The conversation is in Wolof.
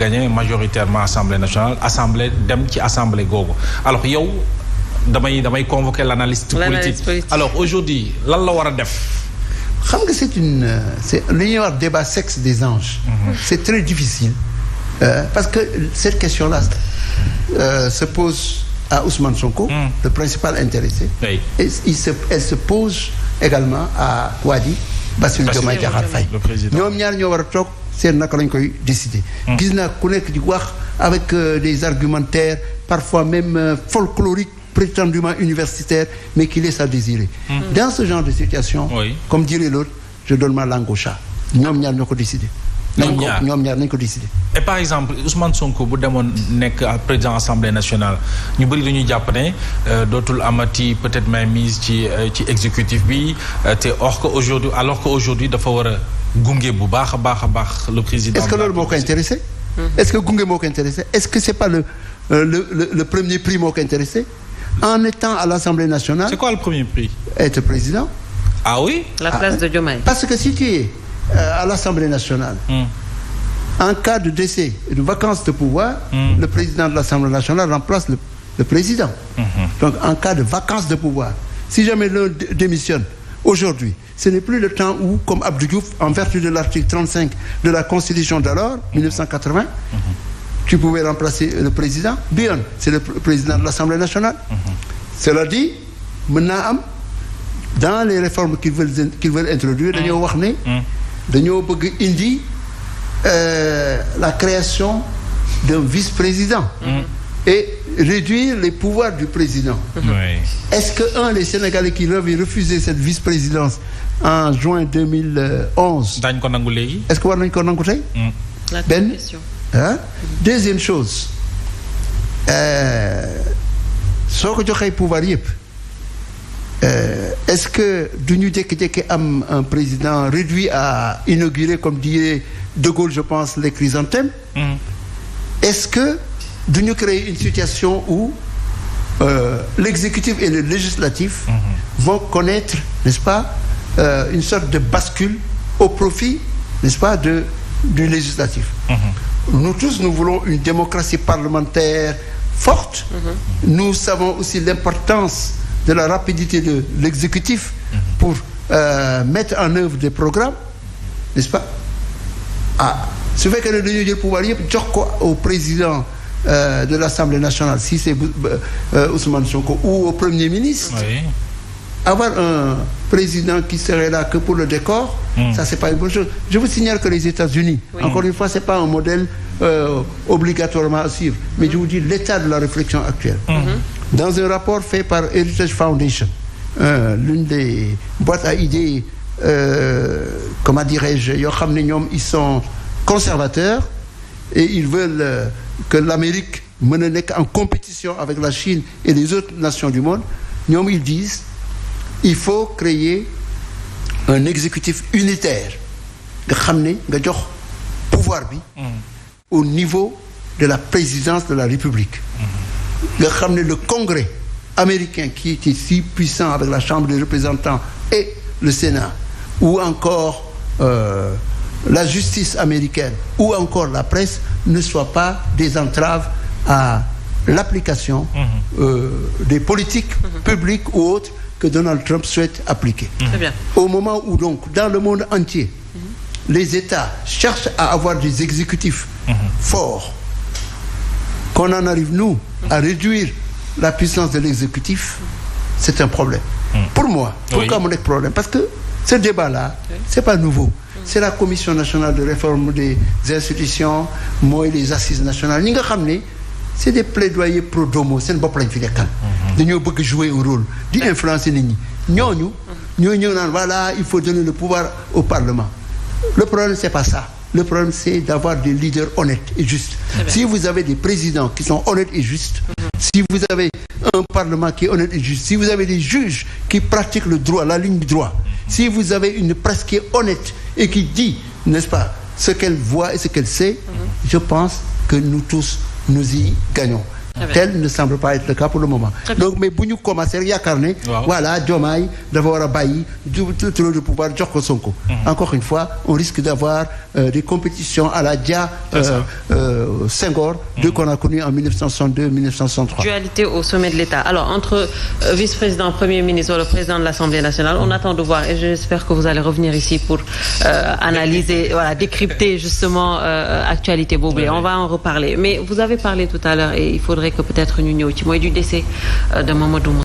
gagné majoritairement assemblée nationale dem ci assemblée googu alors yow damay convoquer l'analyste politique alors aujourd'hui lan la war a def. xam nga c'est li ñuy wax débat sexe des anges. C'est très difficile parce que cette question-là se pose à Ousmane Sonko, le principal intéressé. Oui. Et elle se pose également à Wadi Bassirou Diomaye Diakhar Faye. ñoom ñaar ñoo war a toog seen naka lañ koy décider. gis naa ku nekk di wax avec des argumentaires parfois même folkloriques prétendument universitaires mais qui laissent à désirer. Dans ce genre de situation. Oui. Comme dirait l'autre, je donne ma langue au chat. ñoom ñaar ñoo ko décider. ñoom ñaar nañ ko décider. Et par exemple Ousmane Sonko bu demoon nekk président assemblée nationale ñu bëri dañuy jàpp ne dootul amati peut-être mainmise ci exécutif bi te alors que aujourd'hui dafa war a gunge bu baax a baax le président. Est-ce que loolu moo ko intéressé. Est-ce que gunge moo ko intéressé. Est-ce que c'est pas le premier prix moo ko intéressé. En étant à l'Assemblée nationale. C'est quoi le premier prix. Être président. Ah oui. La place de Diomaye. Parce que si tu es à l'Assemblée nationale. En cas de décès et de vacance de pouvoir, le président de l'Assemblée nationale remplace le président. Donc en cas de vacance de pouvoir, si jamais l'un démissionne aujourd'hui, ce n'est plus le temps où, comme Abdou Diouf, en vertu de l'article 35 de la Constitution d'alors, 1980, tu pouvais remplacer le président. Bien, c'est le président de l'Assemblée nationale. Cela dit, maintenant, dans les réformes qu'ils veulent introduire, dañoo wax ne dañoo bëgg indi la création d'un vice-président et réduire les pouvoirs du président. Est-ce que les Sénégalais qui avaient refusé cette vice-présidence en juin 2011 dañ ko nangu léegi. est-ce que war nañ ko nangu tey. benn deuxième chose soo ko joxee pouvoir yëpp est-ce que du ñu jékki-jékki am un président réduit à inaugurer comme dirait De Gaulle je pense les chrysanthèmes. Est-ce que du ñu créer une situation où l'exécutif et le législatif vont connaître, n'est-ce pas, une sorte de bascule au profit, n'est-ce pas, du législatif. Nous tous, nous voulons une démocratie parlementaire forte. Nous savons aussi l'importance de la rapidité de l'exécutif pour mettre en œuvre des programmes, n'est-ce pas? Su fekkee ne dañoo jël pouvoir yëpp jox ko au président de l'Assemblée nationale, si c'est Ousmane Sonko, ou au Premier ministre. Oui. Avoir un président qui serait là que pour le décor, ça c'est pas une bonne chose. Je vous signale que les États-Unis, encore une fois, c'est pas un modèle obligatoirement à suivre, mais je vous dis l'état de la réflexion actuelle. Dans un rapport fait par Heritage Foundation, l'une des boîtes à idées, comment dirais-je, yoo xam ne ñoom ils sont conservateurs et ils veulent que l'Amérique mën a nekk en compétition avec la Chine et les autres nations du monde. Ñoom ils disent il faut créer un exécutif unitaire nga xam ne nga jox pouvoir bi au niveau de la présidence de la République nga xam ne le Congrès américain qui était si puissant avec la Chambre des représentants et le Sénat, ou encore la justice américaine, ou encore la presse, ne soient pas des entraves à l'application des politiques publiques ou autres que Donald Trump souhaite appliquer. Très bien. Au moment où donc, dans le monde entier, les États cherchent à avoir des exécutifs forts, qu'on en arrive, nous, à réduire la puissance de l'exécutif, c'est un problème. Pour moi, pourquoi mon problème? Parce que ce débat-là, c'est pas nouveau. C'est la Commission nationale de réforme des institutions, mooy les assises nationales. ñi nga xam ne c'est des plaidoyers pro domo, seen bopp lañ fi nekkal. dañoo bëgg jouer un rôle, di influencer nit ñi. ñooñu ñoo ñëw naan voilà, il faut donner le pouvoir au Parlement. Le problème c'est pas ça. Le problème c'est d'avoir des leaders honnêtes et justes. Si vous avez des présidents qui sont honnêtes et justes, si vous avez un Parlement qui est honnête et juste, si vous avez des juges qui pratiquent le droit, la ligne du droit, si vous avez une presse qui est honnête et qui dit, n'est-ce pas, ce qu'elle voit et ce qu'elle sait, je pense que nous tous, nous y gagnons. Tel ne semble pas être le cas pour le moment. Donc mais bu ñu commencé rek yaakaar ne voilà Diomaye dafa war a bàyyi trop de pouvoir jox ko Sonko. Encore une fois on risque d'avoir des compétitions à la Dia Senghor qu'on a connu en 1962-1963. Dualité au sommet de l'État. Alors entre vice-président, premier ministre ou le président de l'Assemblée nationale, on attend de voir et j'espère que vous allez revenir ici pour analyser, voilà, décrypter justement actualité boobu. On va en reparler. Mais vous avez parlé tout à l'heure et il faudrait que peut-être ñu ñëw ci mooy du décès de Mamadou